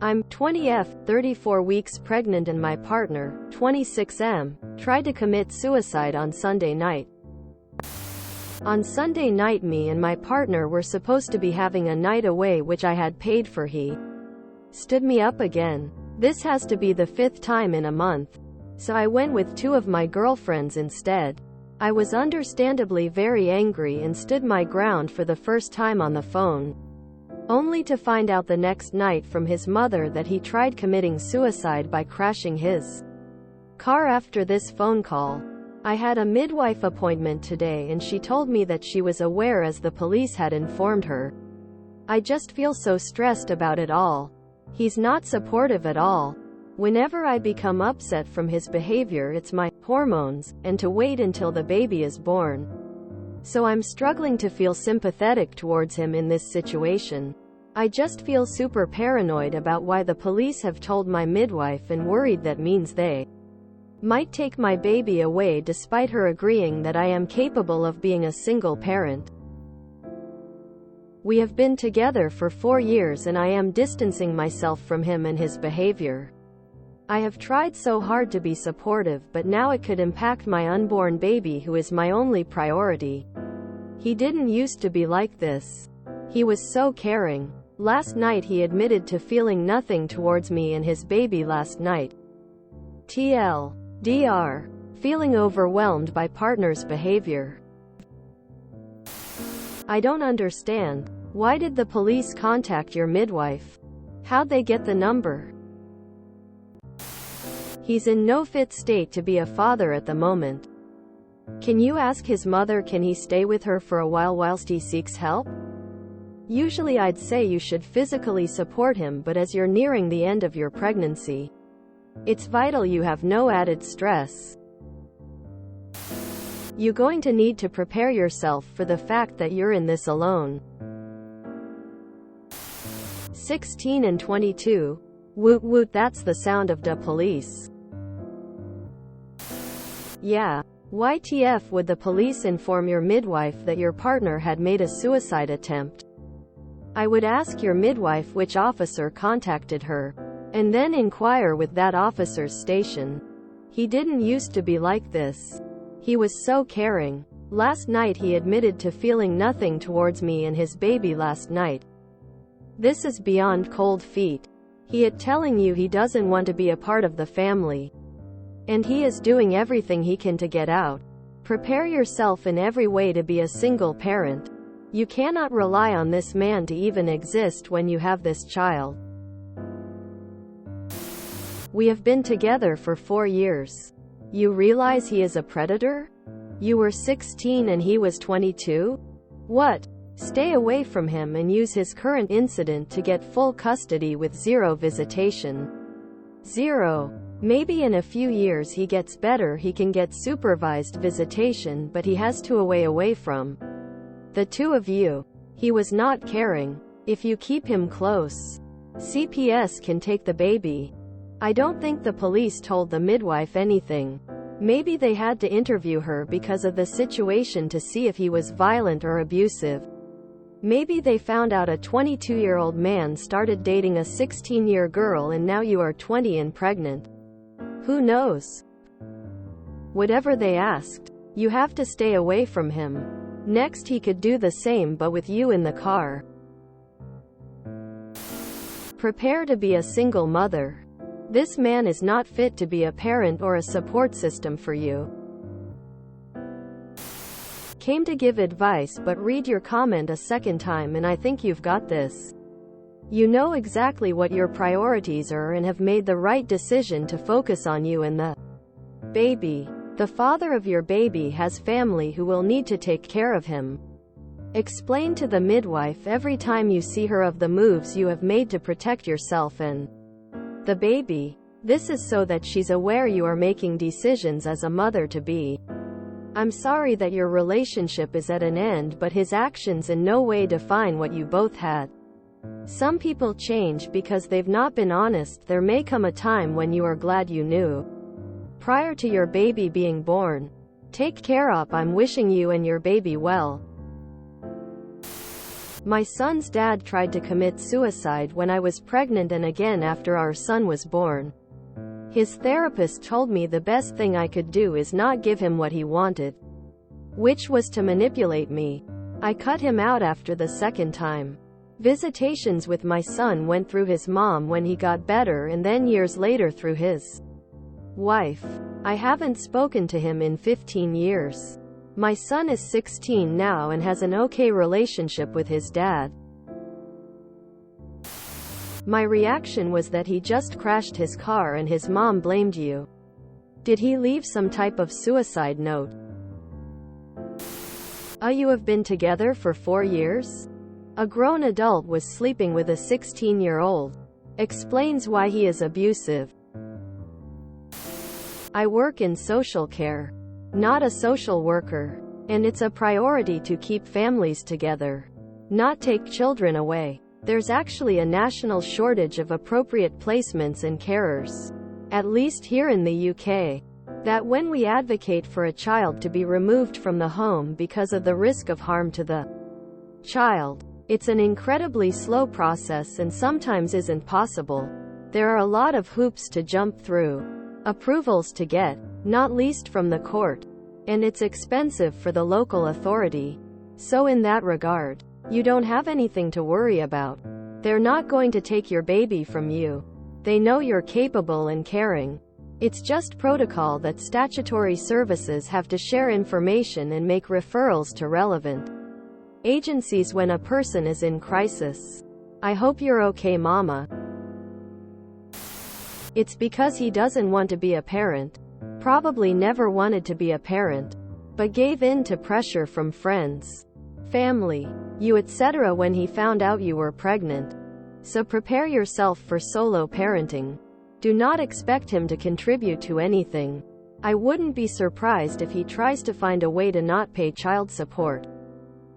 I'm 20F, 34 weeks pregnant and my partner, 26M, tried to commit suicide on Sunday night. On Sunday night me and my partner were supposed to be having a night away which I had paid for. He stood me up again. This has to be the 5th time in a month. So I went with 2 of my girlfriends instead. I was understandably very angry and stood my ground for the first time on the phone, only to find out the next night from his mother that he tried committing suicide by crashing his car after this phone call. I had a midwife appointment today and she told me that she was aware as the police had informed her. I just feel so stressed about it all. He's not supportive at all. Whenever I become upset from his behavior, it's my hormones, and to wait until the baby is born. So I'm struggling to feel sympathetic towards him in this situation. I just feel super paranoid about why the police have told my midwife and worried that means they might take my baby away despite her agreeing that I am capable of being a single parent. We have been together for 4 years and I am distancing myself from him and his behavior. I have tried so hard to be supportive, but now it could impact my unborn baby who is my only priority. He didn't used to be like this. He was so caring. Last night he admitted to feeling nothing towards me and his baby last night. TLDR. Feeling overwhelmed by partner's behavior. I don't understand. Why did the police contact your midwife? How'd they get the number? He's in no fit state to be a father at the moment. Can you ask his mother can he stay with her for a while whilst he seeks help? Usually I'd say you should physically support him, but as you're nearing the end of your pregnancy, it's vital you have no added stress. You're going to need to prepare yourself for the fact that you're in this alone. 16 and 22. Woot woot, that's the sound of the police. Yeah. YTF would the police inform your midwife that your partner had made a suicide attempt? I would ask your midwife which officer contacted her, and then inquire with that officer's station. He didn't used to be like this. He was so caring. Last night he admitted to feeling nothing towards me and his baby last night. This is beyond cold feet. He is telling you he doesn't want to be a part of the family. And he is doing everything he can to get out. Prepare yourself in every way to be a single parent. You cannot rely on this man to even exist when you have this child. We have been together for 4 years. You realize he is a predator? You were 16 and he was 22? What? Stay away from him and use his current incident to get full custody with 0 visitation. 0. Maybe in a few years he gets better, he can get supervised visitation, but he has to away from the 2 of you. He was not caring. If you keep him close, CPS can take the baby. I don't think the police told the midwife anything. Maybe they had to interview her because of the situation to see if he was violent or abusive. Maybe they found out a 22-year-old man started dating a 16-year girl and now you are 20 and pregnant. Who knows? Whatever they asked, you have to stay away from him. Next he could do the same but with you in the car. Prepare to be a single mother. This man is not fit to be a parent or a support system for you. Came to give advice, but read your comment a second time and I think you've got this. You know exactly what your priorities are and have made the right decision to focus on you and the baby. The father of your baby has family who will need to take care of him. Explain to the midwife every time you see her of the moves you have made to protect yourself and the baby. This is so that she's aware you are making decisions as a mother-to-be. I'm sorry that your relationship is at an end, but his actions in no way define what you both had. Some people change because they've not been honest. There may come a time when you are glad you knew prior to your baby being born. Take care up. I'm wishing you and your baby well. My son's dad tried to commit suicide when I was pregnant and again after our son was born. His therapist told me the best thing I could do is not give him what he wanted, which was to manipulate me. I cut him out after the second time. Visitations with my son went through his mom when he got better and then years later through his wife. I haven't spoken to him in 15 years. My son is 16 now and has an okay relationship with his dad. My reaction was that he just crashed his car and his mom blamed you. Did he leave some type of suicide note? You have been together for 4 years? A grown adult was sleeping with a 16-year-old. Explains why he is abusive. I work in social care, not a social worker. And it's a priority to keep families together, not take children away. There's actually a national shortage of appropriate placements and carers, at least here in the UK. That when we advocate for a child to be removed from the home because of the risk of harm to the child, it's an incredibly slow process and sometimes isn't possible. There are a lot of hoops to jump through, approvals to get, not least from the court, and it's expensive for the local authority. So in that regard, you don't have anything to worry about. They're not going to take your baby from you. They know you're capable and caring. It's just protocol that statutory services have to share information and make referrals to relevant agencies when a person is in crisis. I hope you're okay, Mama. It's because he doesn't want to be a parent. Probably never wanted to be a parent, but gave in to pressure from friends, family, you etc. when he found out you were pregnant. So prepare yourself for solo parenting. Do not expect him to contribute to anything. I wouldn't be surprised if he tries to find a way to not pay child support.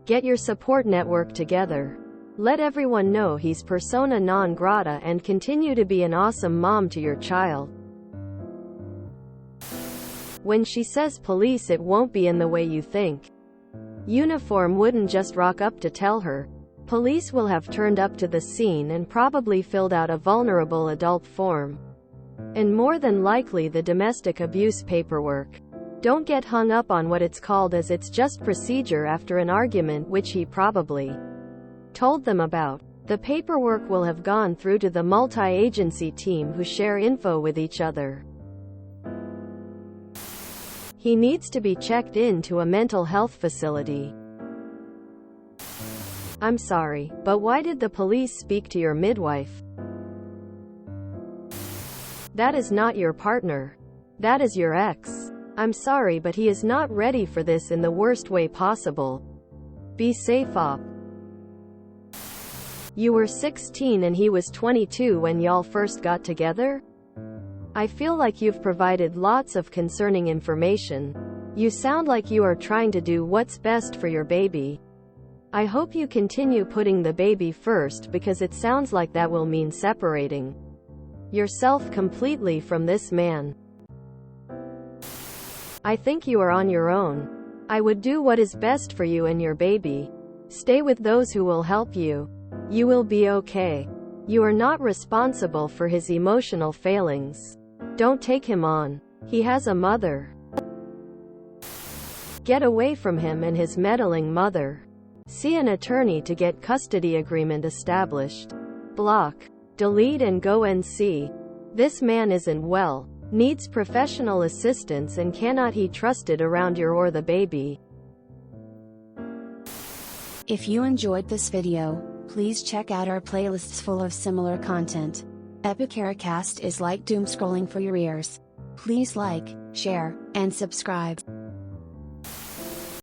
Get your support network together. Let everyone know he's persona non grata and continue to be an awesome mom to your child. When she says police, it won't be in the way you think. Uniform wouldn't just rock up to tell her. Police will have turned up to the scene and probably filled out a vulnerable adult form. And more than likely the domestic abuse paperwork. Don't get hung up on what it's called, as it's just procedure after an argument which he probably told them about. The paperwork will have gone through to the multi-agency team who share info with each other. He needs to be checked into a mental health facility. I'm sorry, but why did the police speak to your midwife? That is not your partner. That is your ex. I'm sorry, but he is not ready for this in the worst way possible. Be safe, op. You were 16 and he was 22 when y'all first got together? I feel like you've provided lots of concerning information. You sound like you are trying to do what's best for your baby. I hope you continue putting the baby first, because it sounds like that will mean separating yourself completely from this man. I think you are on your own. I would do what is best for you and your baby. Stay with those who will help you. You will be okay. You are not responsible for his emotional failings. Don't take him on. He has a mother. Get away from him and his meddling mother. See an attorney to get custody agreement established. Block, delete and go and see. This man isn't well, needs professional assistance, and cannot be trusted around your or the baby. If you enjoyed this video, please check out our playlists full of similar content. Epicaricast is like doom scrolling for your ears. Please like, share, and subscribe.